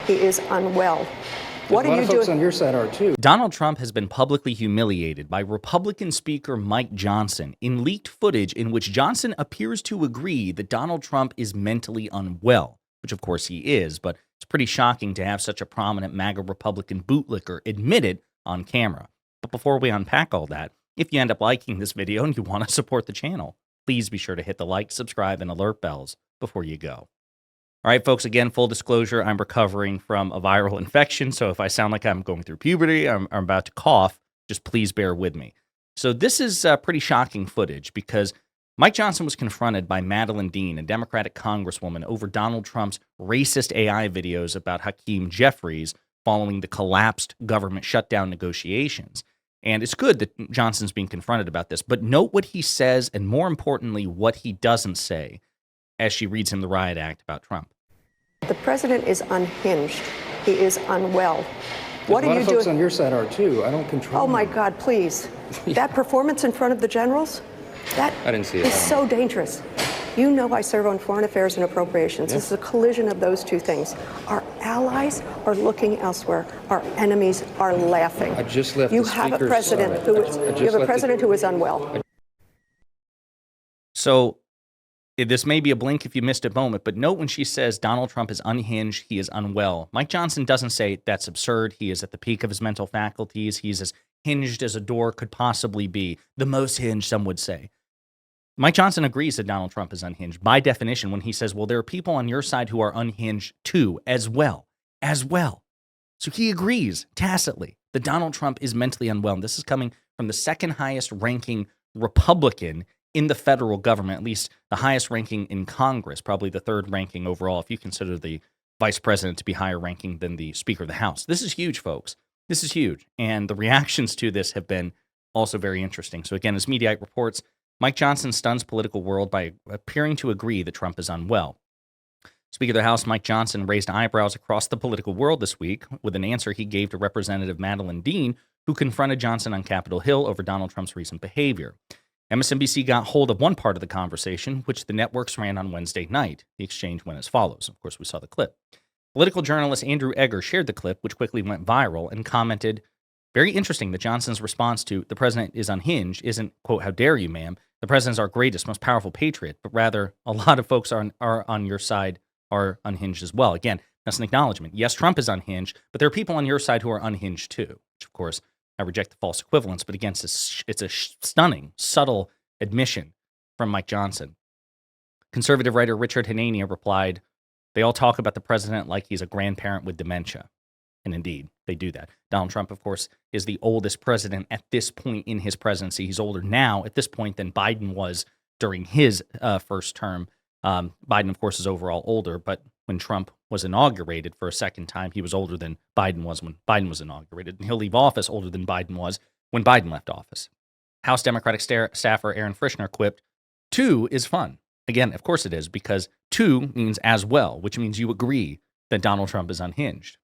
He is unwell. What are you doing? A lot of folks on your side are too. Donald Trump has been publicly humiliated by Republican Speaker Mike Johnson in leaked footage in which Johnson appears to agree that Donald Trump is mentally unwell, which of course he is, but it's pretty shocking to have such a prominent MAGA Republican bootlicker admit it on camera. But before we unpack all that, if you end up liking this video and you want to support the channel, please be sure to hit the like, subscribe, and alert bells before you go. All right, folks, again, full disclosure, I'm recovering from a viral infection, so if I sound like I'm going through puberty, I'm about to cough, just please bear with me. So this is pretty shocking footage because Mike Johnson was confronted by Madeleine Dean, a Democratic congresswoman, over Donald Trump's racist AI videos about Hakeem Jeffries following the collapsed government shutdown negotiations. And it's good that Johnson's being confronted about this, but note what he says and, more importantly, what he doesn't say as she reads him the riot act about Trump. The president is unhinged. He is unwell. What are you doing? A lot of folks on your side are too. I don't control. Oh my God, please. That performance in front of the generals, that I didn't see it. Is so dangerous. You know I serve on foreign affairs and appropriations. This is a collision of those two things. Our allies are looking elsewhere. Our enemies are laughing. I just left. You have a president who is unwell. So this may be a blink if you missed a moment, but note when she says Donald Trump is unhinged, he is unwell. Mike Johnson doesn't say that's absurd. He is at the peak of his mental faculties. He's as hinged as a door could possibly be. The most hinged, some would say. Mike Johnson agrees that Donald Trump is unhinged by definition when he says, well, there are people on your side who are unhinged too, as well. So he agrees tacitly that Donald Trump is mentally unwell. And this is coming from the second highest ranking Republican in the federal government, at least the highest ranking in Congress, probably the third ranking overall, if you consider the vice president to be higher ranking than the Speaker of the House. This is huge, folks. This is huge. And the reactions to this have been also very interesting. So again, as Mediaite reports, Mike Johnson stuns political world by appearing to agree that Trump is unwell. Speaker of the House Mike Johnson raised eyebrows across the political world this week with an answer he gave to Representative Madeleine Dean, who confronted Johnson on Capitol Hill over Donald Trump's recent behavior. MSNBC got hold of one part of the conversation, which the networks ran on Wednesday night. The exchange went as follows. Of course, we saw the clip. Political journalist Andrew Egger shared the clip, which quickly went viral, and commented, very interesting that Johnson's response to the president is unhinged isn't, quote, how dare you, ma'am. The president's our greatest, most powerful patriot, but rather a lot of folks are on your side are unhinged as well. Again, that's an acknowledgement. Yes, Trump is unhinged, but there are people on your side who are unhinged too, which of course, I reject the false equivalence, but again, it's a stunning, subtle admission from Mike Johnson. Conservative writer Richard Hanania replied, they all talk about the president like he's a grandparent with dementia. And indeed, they do that. Donald Trump, of course, is the oldest president at this point in his presidency. He's older now at this point than Biden was during his first term. Biden, of course, is overall older, but when Trump was inaugurated for a second time, he was older than Biden was when Biden was inaugurated. And he'll leave office older than Biden was when Biden left office. House Democratic staffer Aaron Frischner quipped, 2 is fun. Again, of course it is, because 2 means as well, which means you agree that Donald Trump is unhinged.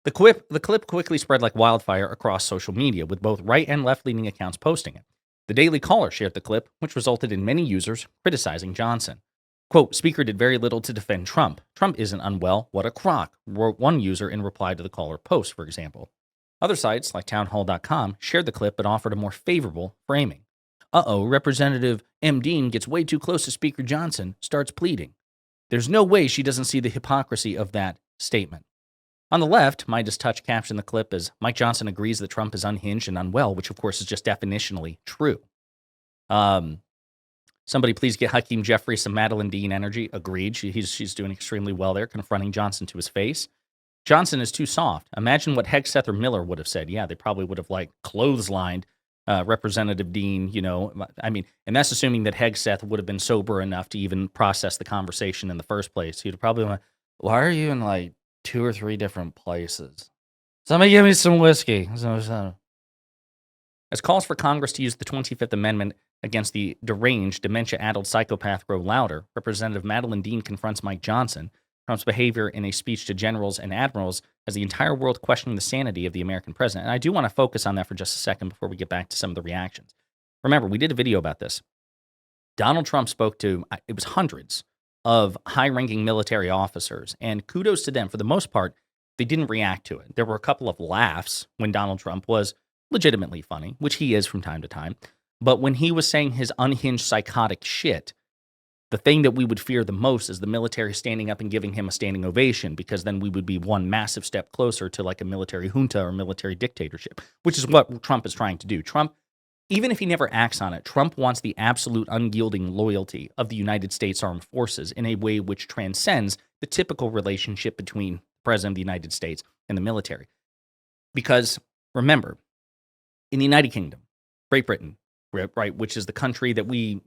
The clip quickly spread like wildfire across social media, with both right and left-leaning accounts posting it. The Daily Caller shared the clip, which resulted in many users criticizing Johnson. Quote, Speaker did very little to defend Trump. Trump isn't unwell. What a crock, wrote one user in reply to the Caller post, for example. Other sites, like townhall.com, shared the clip but offered a more favorable framing. Representative M. Dean gets way too close to Speaker Johnson, starts pleading. There's no way she doesn't see the hypocrisy of that statement. On the left, Midas Touch captioned the clip as Mike Johnson agrees that Trump is unhinged and unwell, which of course is just definitionally true. Somebody please get Hakeem Jeffries some Madeleine Dean energy. Agreed. She's doing extremely well there, confronting Johnson to his face. Johnson is too soft. Imagine what Hegseth or Miller would have said. Yeah, they probably would have clotheslined Representative Dean, and that's assuming that Hegseth would have been sober enough to even process the conversation in the first place. He'd probably went, why are you in 2 or 3 different places? Somebody give me some whiskey. As calls for Congress to use the 25th Amendment against the deranged, dementia-addled psychopath grow louder, Representative Madeleine Dean confronts Mike Johnson. Trump's behavior in a speech to generals and admirals has the entire world questioning the sanity of the American president. And I do want to focus on that for just a second before we get back to some of the reactions. Remember, we did a video about this. Donald Trump spoke to, it was hundreds of high-ranking military officers, and kudos to them. For the most part, they didn't react to it. There were a couple of laughs when Donald Trump was legitimately funny, which he is from time to time. But when he was saying his unhinged psychotic shit, the thing that we would fear the most is the military standing up and giving him a standing ovation, because then we would be one massive step closer to like a military junta or military dictatorship, which is what Trump is trying to do. Trump, even if he never acts on it, Trump wants the absolute unyielding loyalty of the United States Armed Forces in a way which transcends the typical relationship between the President of the United States and the military. Because remember, in the United Kingdom, Great Britain, right, which is the country that we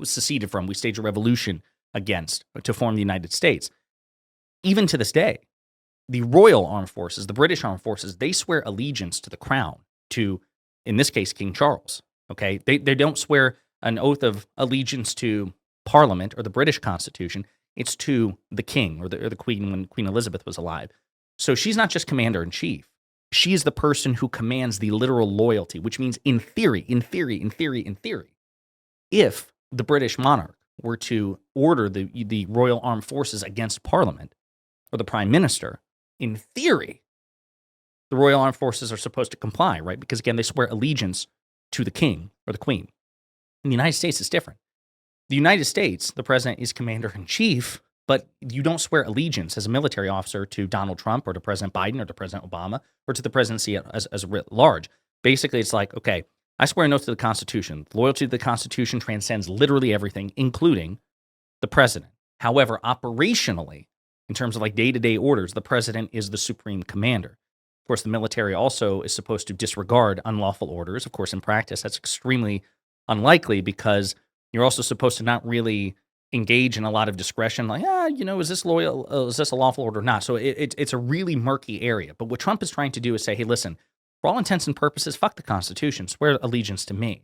seceded from, we staged a revolution against to form the United States. Even to this day, the Royal Armed Forces, the British Armed Forces, they swear allegiance to the crown, to, in this case, King Charles. Okay, they don't swear an oath of allegiance to Parliament or the British Constitution. It's to the King or the Queen when Queen Elizabeth was alive. So she's not just commander in chief. She is the person who commands the literal loyalty, which means in theory, if the British monarch were to order the Royal Armed Forces against Parliament or the Prime Minister, in theory, the Royal Armed Forces are supposed to comply, right? Because again, they swear allegiance to the King or the Queen. In the United States, it's different. The United States, the president is commander in chief, but you don't swear allegiance as a military officer to Donald Trump or to President Biden or to President Obama or to the presidency as writ large. Basically, it's like, okay, I swear an oath to the Constitution. Loyalty to the Constitution transcends literally everything, including the president. However, operationally, in terms of like day-to-day orders, the president is the supreme commander. Of course, the military also is supposed to disregard unlawful orders. Of course, in practice, that's extremely unlikely because you're also supposed to not really engage in a lot of discretion, like, is this loyal? Is this a lawful order or not? So it's a really murky area. But what Trump is trying to do is say, hey, listen, for all intents and purposes, fuck the Constitution, swear allegiance to me.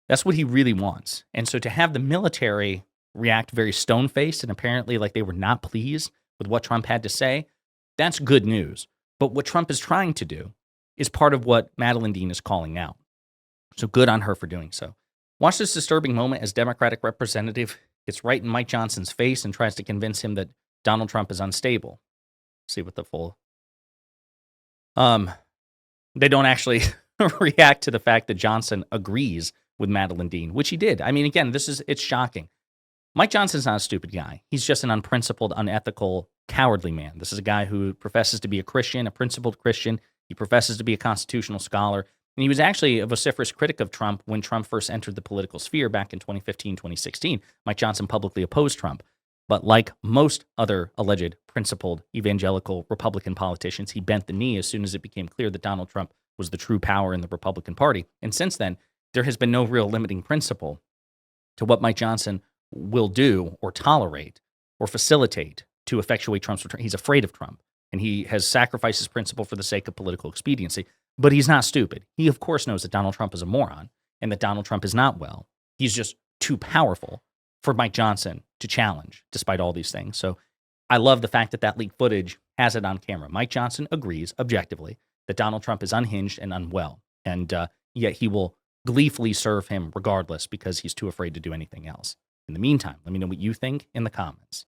That's what he really wants. And so to have the military react very stone-faced and apparently like they were not pleased with what Trump had to say, that's good news. But what Trump is trying to do is part of what Madeleine Dean is calling out. So good on her for doing so. Watch this disturbing moment as Democratic representative gets right in Mike Johnson's face and tries to convince him that Donald Trump is unstable. See what the full... They don't actually react to the fact that Johnson agrees with Madeleine Dean, which he did. I mean, again, it's shocking. Mike Johnson's not a stupid guy. He's just an unprincipled, unethical, cowardly man. This is a guy who professes to be a Christian, a principled Christian. He professes to be a constitutional scholar. And he was actually a vociferous critic of Trump when Trump first entered the political sphere back in 2015, 2016. Mike Johnson publicly opposed Trump. But like most other alleged principled evangelical Republican politicians, he bent the knee as soon as it became clear that Donald Trump was the true power in the Republican Party. And since then, there has been no real limiting principle to what Mike Johnson will do or tolerate or facilitate to effectuate Trump's return. He's afraid of Trump, and he has sacrificed his principle for the sake of political expediency. But he's not stupid. He, of course, knows that Donald Trump is a moron and that Donald Trump is not well. He's just too powerful for Mike Johnson to challenge, despite all these things. So I love the fact that that leaked footage has it on camera. Mike Johnson agrees objectively that Donald Trump is unhinged and unwell, and yet he will gleefully serve him regardless because he's too afraid to do anything else. In the meantime, let me know what you think in the comments.